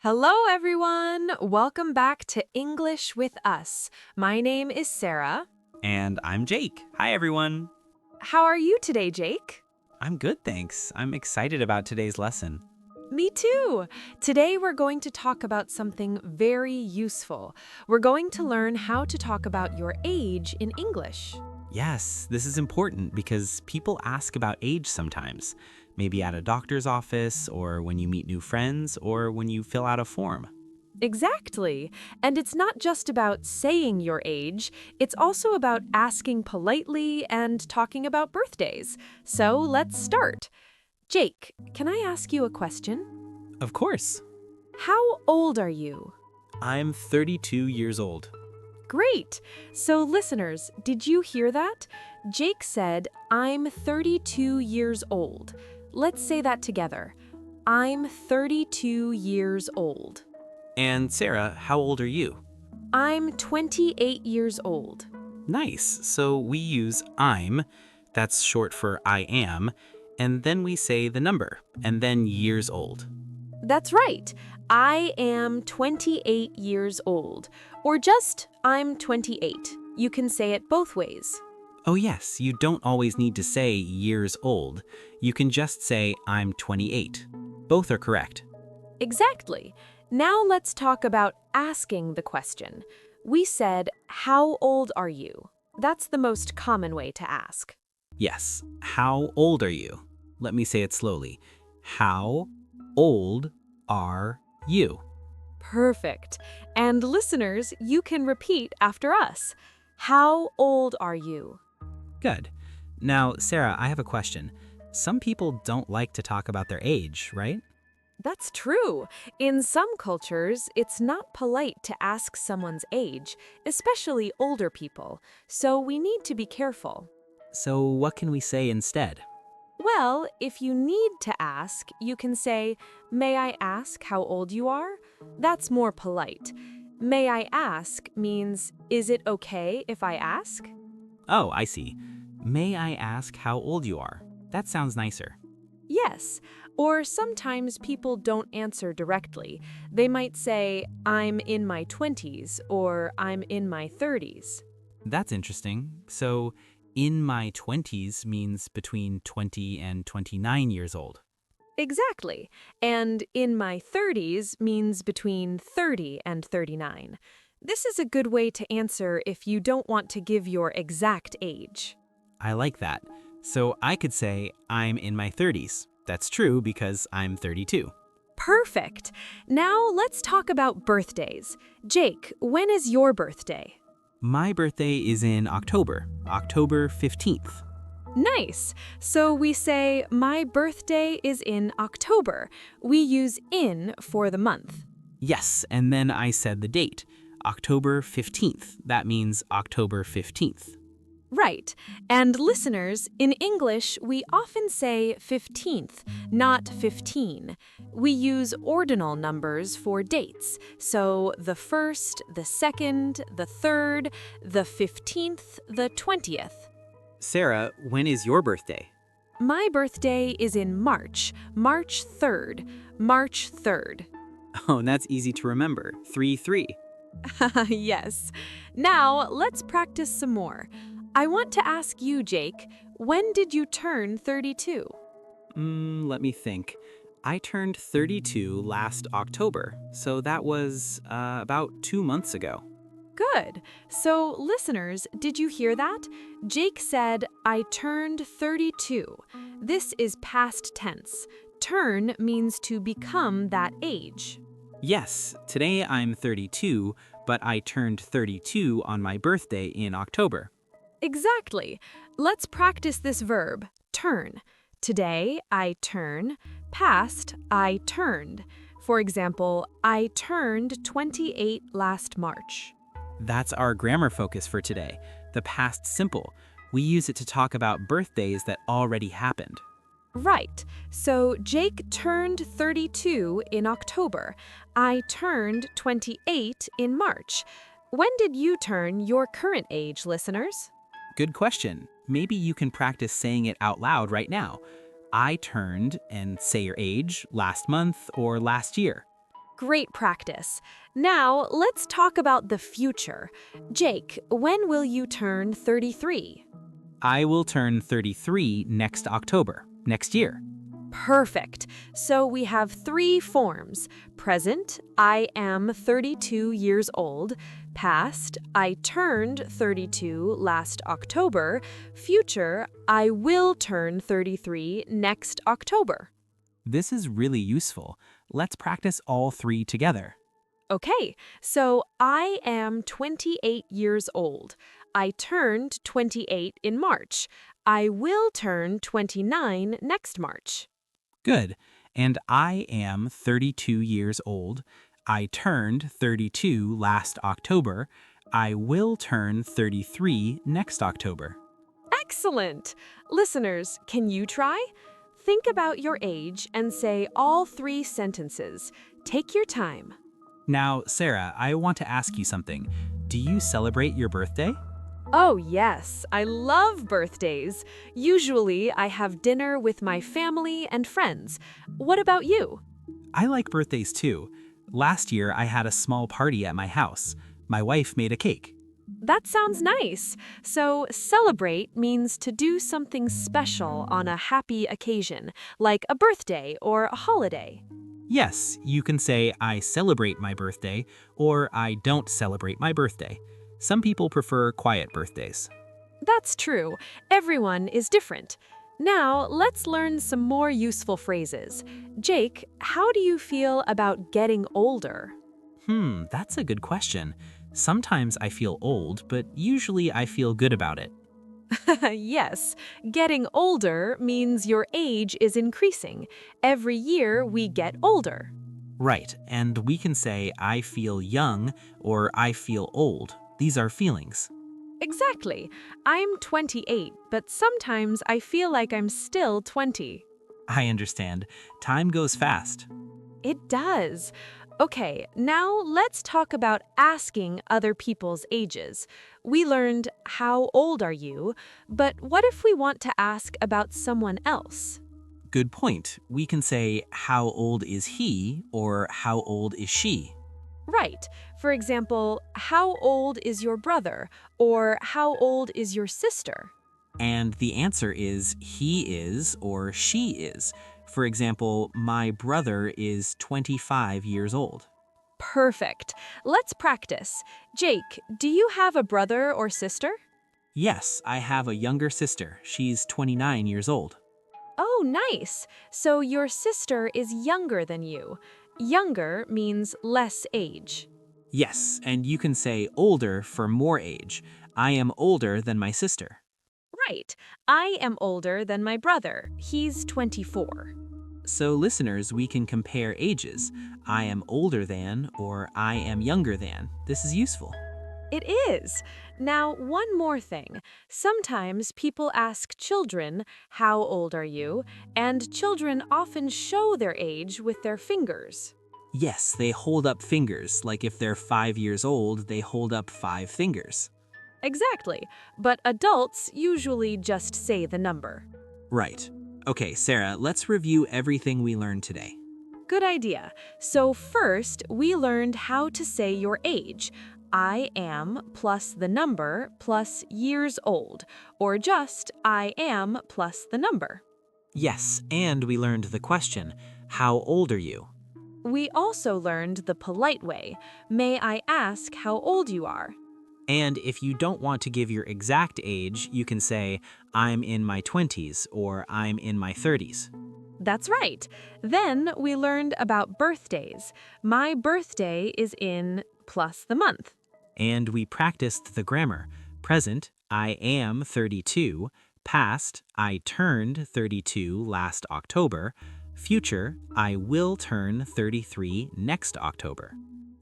Hello, everyone. Welcome back to English with Us. My name is Sarah. And I'm Jake. Hi, everyone. How are you today, Jake? I'm good, thanks. I'm excited about today's lesson. Me too. Today we're going to talk about something very useful. We're going to learn how to talk about your age in English. Yes, this is important because people ask about age sometimes, maybe at a doctor's office, or when you meet new friends, or when you fill out a form. Exactly. And it's not just about saying your age, it's also about asking politely and talking about birthdays. So let's start. Jake, can I ask you a question? Of course. How old are you? I'm 32 years old. Great! So, listeners, did you hear that? Jake said, I'm 32 years old. Let's say that together. I'm 32 years old. And Sarah, how old are you? I'm 28 years old. Nice. So we use I'm, that's short for I am, and then we say the number, and then years old. That's right. I am 28 years old. Or just, I'm 28. You can say it both ways. Oh yes, you don't always need to say years old. You can just say I'm 28. Both are correct. Exactly. Now let's talk about asking the question. We said, how old are you? That's the most common way to ask. Yes, how old are you? Let me say it slowly. How old are you? Perfect. And listeners, you can repeat after us. How old are you? Good. Now, Sarah, I have a question. Some people don't like to talk about their age, right? That's true. In some cultures, it's not polite to ask someone's age, especially older people, so we need to be careful. So what can we say instead? Well, if you need to ask, you can say, May I ask how old you are? That's more polite. May I ask means, is it okay if I ask? Oh, I see. May I ask how old you are? That sounds nicer. Yes, or sometimes people don't answer directly. They might say, I'm in my 20s or I'm in my 30s. That's interesting. So, in my 20s means between 20 and 29 years old. Exactly. And in my 30s means between 30 and 39. This is a good way to answer if you don't want to give your exact age. I like that. So, I could say I'm in my 30s. That's true because I'm 32. Perfect. Now let's talk about birthdays. Jake, when is your birthday? My birthday is in October, October 15th. Nice. So we say, my birthday is in October. We use in for the month. Yes, and then I said the date, October 15th. That means October 15th. Right. And listeners, in English, we often say 15th, not 15. We use ordinal numbers for dates. So the 1st, the 2nd, the 3rd, the 15th, the 20th. Sarah, when is your birthday? My birthday is in March, March 3rd, March 3rd. Oh, and that's easy to remember. 3-3. Yes. Now, let's practice some more. I want to ask you, Jake, when did you turn 32? Let me think. I turned 32 last October, so that was about 2 months ago. Good. So, listeners, did you hear that? Jake said, I turned 32. This is past tense. Turn means to become that age. Yes, today I'm 32, but I turned 32 on my birthday in October. Exactly. Let's practice this verb, turn. Today, I turn. Past, I turned. For example, I turned 28 last March. That's our grammar focus for today, the past simple. We use it to talk about birthdays that already happened. Right. So Jake turned 32 in October. I turned 28 in March. When did you turn your current age, listeners? Good question. Maybe you can practice saying it out loud right now. I turned, and say your age, last month or last year. Great practice. Now, let's talk about the future. Jake, when will you turn 33? I will turn 33 next October, next year. Perfect. So we have three forms. Present, I am 32 years old. Past, I turned 32 last October. Future, I will turn 33 next October. This is really useful. Let's practice all three together. Okay, so I am 28 years old. I turned 28 in March. I will turn 29 next March. Good. And I am 32 years old. I turned 32 last October. I will turn 33 next October. Excellent! Listeners, can you try? Think about your age and say all three sentences. Take your time. Now, Sarah, I want to ask you something. Do you celebrate your birthday? Oh, yes, I love birthdays. Usually, I have dinner with my family and friends. What about you? I like birthdays too. Last year, I had a small party at my house. My wife made a cake. That sounds nice. So, celebrate means to do something special on a happy occasion, like a birthday or a holiday. Yes, you can say I celebrate my birthday or I don't celebrate my birthday. Some people prefer quiet birthdays. That's true. Everyone is different. Now, let's learn some more useful phrases. Jake, how do you feel about getting older? That's a good question. Sometimes I feel old, but usually I feel good about it. Yes, getting older means your age is increasing. Every year we get older. Right, and we can say I feel young or I feel old. These are feelings. Exactly. I'm 28, but sometimes I feel like I'm still 20. I understand. Time goes fast. It does. Okay, now let's talk about asking other people's ages. We learned, how old are you? But what if we want to ask about someone else? Good point. We can say, how old is he or how old is she? Right. For example, how old is your brother? Or how old is your sister? And the answer is he is or she is. For example, my brother is 25 years old. Perfect. Let's practice. Jake, do you have a brother or sister? Yes, I have a younger sister. She's 29 years old. Oh, nice. So your sister is younger than you. Younger means less age. Yes, and you can say older for more age. I am older than my sister. Right. I am older than my brother. He's 24. So, listeners, we can compare ages. I am older than or I am younger than. This is useful. It is. Now, one more thing. Sometimes people ask children, how old are you? And children often show their age with their fingers. Yes, they hold up fingers, like if they're 5 years old, they hold up 5 fingers. Exactly. But adults usually just say the number. Right. Okay, Sarah, let's review everything we learned today. Good idea. So first, we learned how to say your age. I am plus the number plus years old, or just I am plus the number. Yes, and we learned the question, how old are you? We also learned the polite way. May I ask how old you are? And if you don't want to give your exact age, you can say, I'm in my 20s or I'm in my 30s. That's right. Then we learned about birthdays. My birthday is in plus the month. And we practiced the grammar. Present, I am 32. Past, I turned 32 last October. Future, I will turn 33 next October.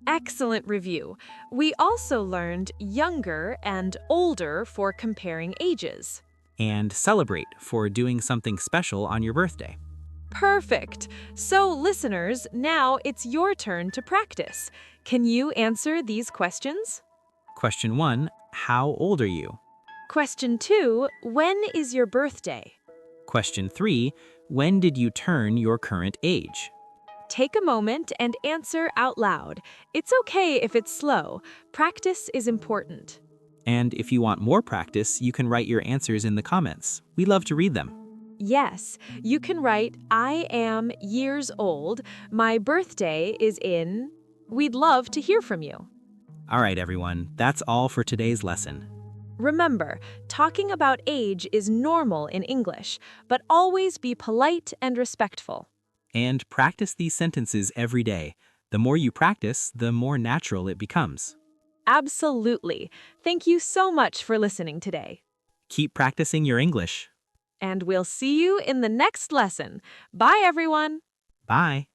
Excellent review. We also learned younger and older for comparing ages. And celebrate for doing something special on your birthday. Perfect. So, listeners, now it's your turn to practice. Can you answer these questions? Question 1, how old are you? Question 2, when is your birthday? Question 3, when did you turn your current age? Take a moment and answer out loud. It's okay if it's slow. Practice is important. And if you want more practice, you can write your answers in the comments. We love to read them. Yes, you can write, I am years old. My birthday is in. We'd love to hear from you. All right, everyone, that's all for today's lesson. Remember, talking about age is normal in English, but always be polite and respectful. And practice these sentences every day. The more you practice, the more natural it becomes. Absolutely. Thank you so much for listening today. Keep practicing your English. And we'll see you in the next lesson. Bye, everyone. Bye.